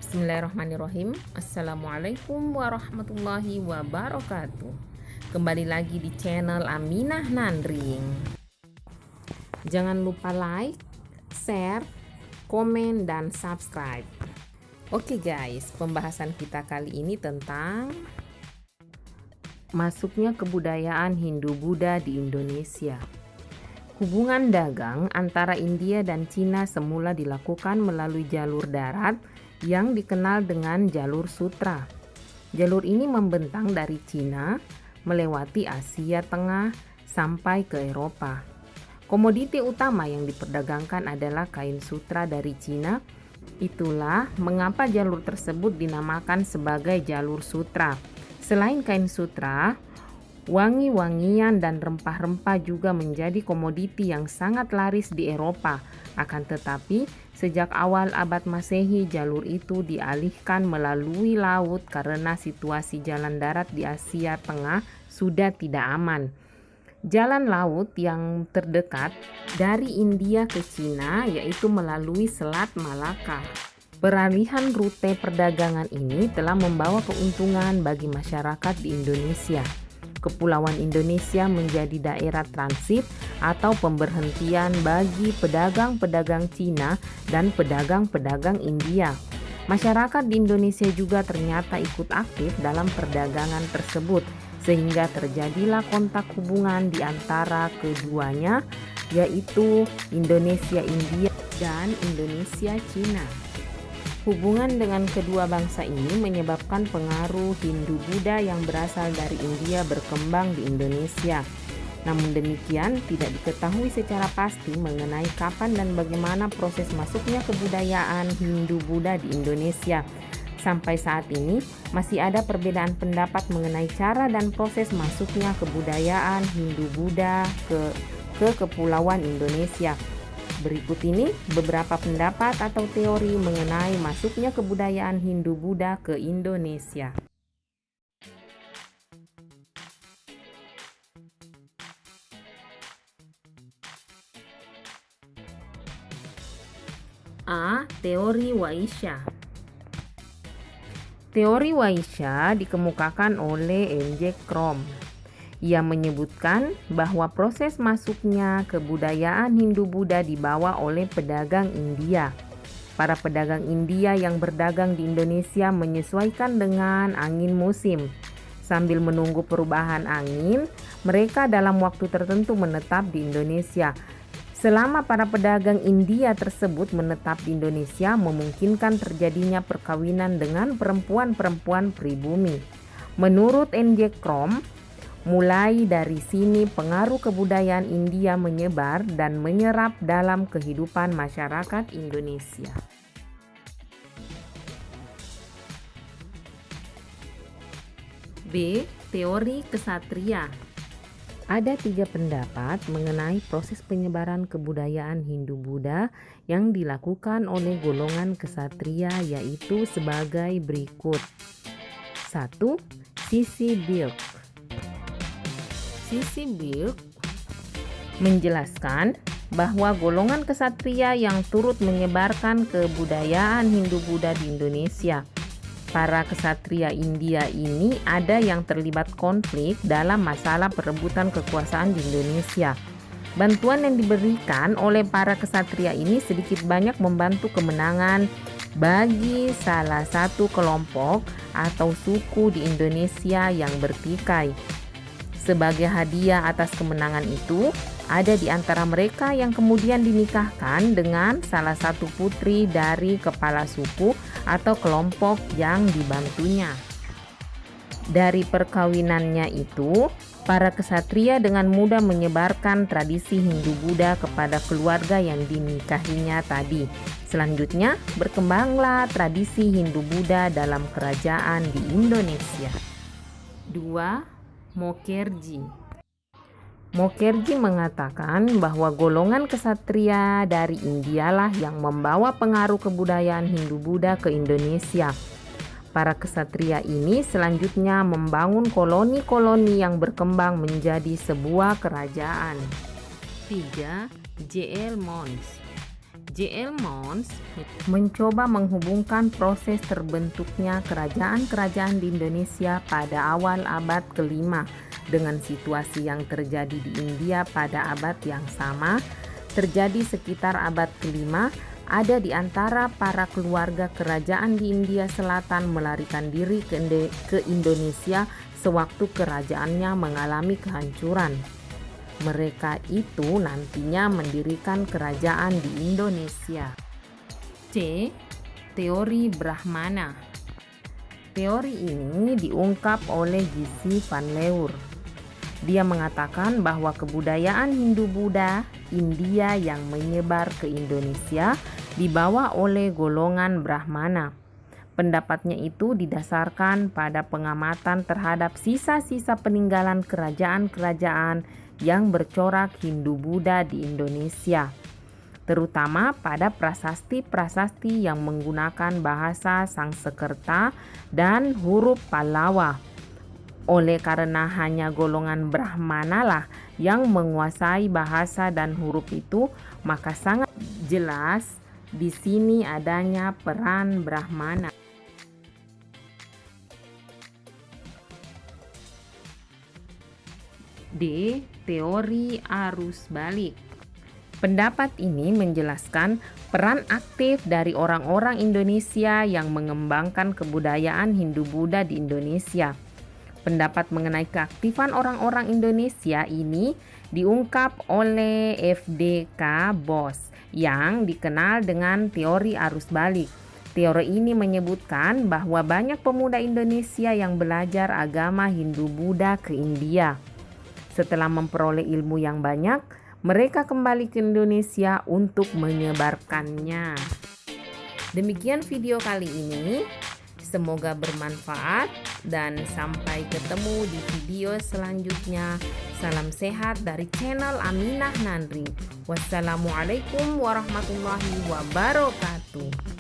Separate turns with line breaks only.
Bismillahirrahmanirrahim. Assalamualaikum warahmatullahi wabarakatuh. Kembali lagi di channel Aminah Nandring. Jangan lupa like, share, komen, dan subscribe. Oke guys, pembahasan kita kali ini tentang masuknya kebudayaan Hindu-Buddha di Indonesia. Hubungan dagang antara India dan Cina semula dilakukan melalui jalur darat yang dikenal dengan jalur sutra. Jalur ini membentang dari Cina, melewati Asia Tengah sampai ke Eropa. Komoditi utama yang diperdagangkan adalah kain sutra dari Cina. Itulah mengapa jalur tersebut dinamakan sebagai jalur sutra. Selain kain sutra, wangi-wangian dan rempah-rempah juga menjadi komoditi yang sangat laris di Eropa. Akan tetapi, sejak awal abad Masehi, jalur itu dialihkan melalui laut karena situasi jalan darat di Asia Tengah sudah tidak aman. Jalan laut yang terdekat dari India ke Cina yaitu melalui Selat Malaka. Peralihan rute perdagangan ini telah membawa keuntungan bagi masyarakat di Indonesia. Kepulauan Indonesia menjadi daerah transit atau pemberhentian bagi pedagang-pedagang Cina dan pedagang-pedagang India. Masyarakat di Indonesia juga ternyata ikut aktif dalam perdagangan tersebut, sehingga terjadilah kontak hubungan di antara keduanya, yaitu Indonesia-India dan Indonesia-Cina. Hubungan dengan kedua bangsa ini menyebabkan pengaruh Hindu-Buddha yang berasal dari India berkembang di Indonesia. Namun demikian, tidak diketahui secara pasti mengenai kapan dan bagaimana proses masuknya kebudayaan Hindu-Buddha di Indonesia. Sampai saat ini, masih ada perbedaan pendapat mengenai cara dan proses masuknya kebudayaan Hindu-Buddha ke Kepulauan Indonesia. Berikut ini beberapa pendapat atau teori mengenai masuknya kebudayaan Hindu-Buddha ke Indonesia. A. Teori Waisya. Teori Waisya dikemukakan oleh N.J. Krom. Ia menyebutkan bahwa proses masuknya kebudayaan Hindu-Buddha dibawa oleh pedagang India. Para pedagang India yang berdagang di Indonesia menyesuaikan dengan angin musim. Sambil menunggu perubahan angin, mereka dalam waktu tertentu menetap di Indonesia. Selama para pedagang India tersebut menetap di Indonesia, memungkinkan terjadinya perkawinan dengan perempuan-perempuan pribumi. Menurut N.J. Krom, mulai dari sini pengaruh kebudayaan India menyebar dan menyerap dalam kehidupan masyarakat Indonesia. B. Teori Ksatria. Ada 3 pendapat mengenai proses penyebaran kebudayaan Hindu-Buddha yang dilakukan oleh golongan ksatria, yaitu sebagai berikut. 1. C.C. Birk. C.C. Birk menjelaskan bahwa golongan ksatria yang turut menyebarkan kebudayaan Hindu-Buddha di Indonesia. Para ksatria India ini ada yang terlibat konflik dalam masalah perebutan kekuasaan di Indonesia. Bantuan yang diberikan oleh para ksatria ini sedikit banyak membantu kemenangan bagi salah satu kelompok atau suku di Indonesia yang bertikai. Sebagai hadiah atas kemenangan itu, ada di antara mereka yang kemudian dinikahkan dengan salah satu putri dari kepala suku atau kelompok yang dibantunya. Dari perkawinannya itu, para ksatria dengan mudah menyebarkan tradisi Hindu-Buddha kepada keluarga yang dinikahinya tadi. Selanjutnya, berkembanglah tradisi Hindu-Buddha dalam kerajaan di Indonesia. 2. Mokherjee. Mokherjee mengatakan bahwa golongan ksatria dari Indialah yang membawa pengaruh kebudayaan Hindu-Buddha ke Indonesia. Para ksatria ini selanjutnya membangun koloni-koloni yang berkembang menjadi sebuah kerajaan. 3. J.L. Mons. J.L. Mons mencoba menghubungkan proses terbentuknya kerajaan-kerajaan di Indonesia pada awal abad ke-5 dengan situasi yang terjadi di India pada abad yang sama. Terjadi sekitar abad ke-5, ada di antara para keluarga kerajaan di India Selatan melarikan diri ke Indonesia sewaktu kerajaannya mengalami kehancuran. Mereka itu nantinya mendirikan kerajaan di Indonesia. C. Teori Brahmana. Teori ini diungkap oleh J.C. van Leur. Dia mengatakan bahwa kebudayaan Hindu-Buddha India yang menyebar ke Indonesia dibawa oleh golongan Brahmana. Pendapatnya itu didasarkan pada pengamatan terhadap sisa-sisa peninggalan kerajaan-kerajaan yang bercorak Hindu-Buddha di Indonesia, terutama pada prasasti-prasasti yang menggunakan bahasa Sangsekerta dan huruf Pallawa. Oleh karena hanya golongan Brahmana lah yang menguasai bahasa dan huruf itu, maka sangat jelas di sini adanya peran Brahmana. D. Teori arus balik. Pendapat ini menjelaskan peran aktif dari orang-orang Indonesia yang mengembangkan kebudayaan Hindu-Buddha di Indonesia. Pendapat mengenai keaktifan orang-orang Indonesia ini diungkap oleh F.D.K. Bos yang dikenal dengan teori arus balik. Teori ini menyebutkan bahwa banyak pemuda Indonesia yang belajar agama Hindu-Buddha ke India. Setelah memperoleh ilmu yang banyak, mereka kembali ke Indonesia untuk menyebarkannya. Demikian video kali ini. Semoga bermanfaat dan sampai ketemu di video selanjutnya. Salam sehat dari channel Aminah Nandri. Wassalamualaikum warahmatullahi wabarakatuh.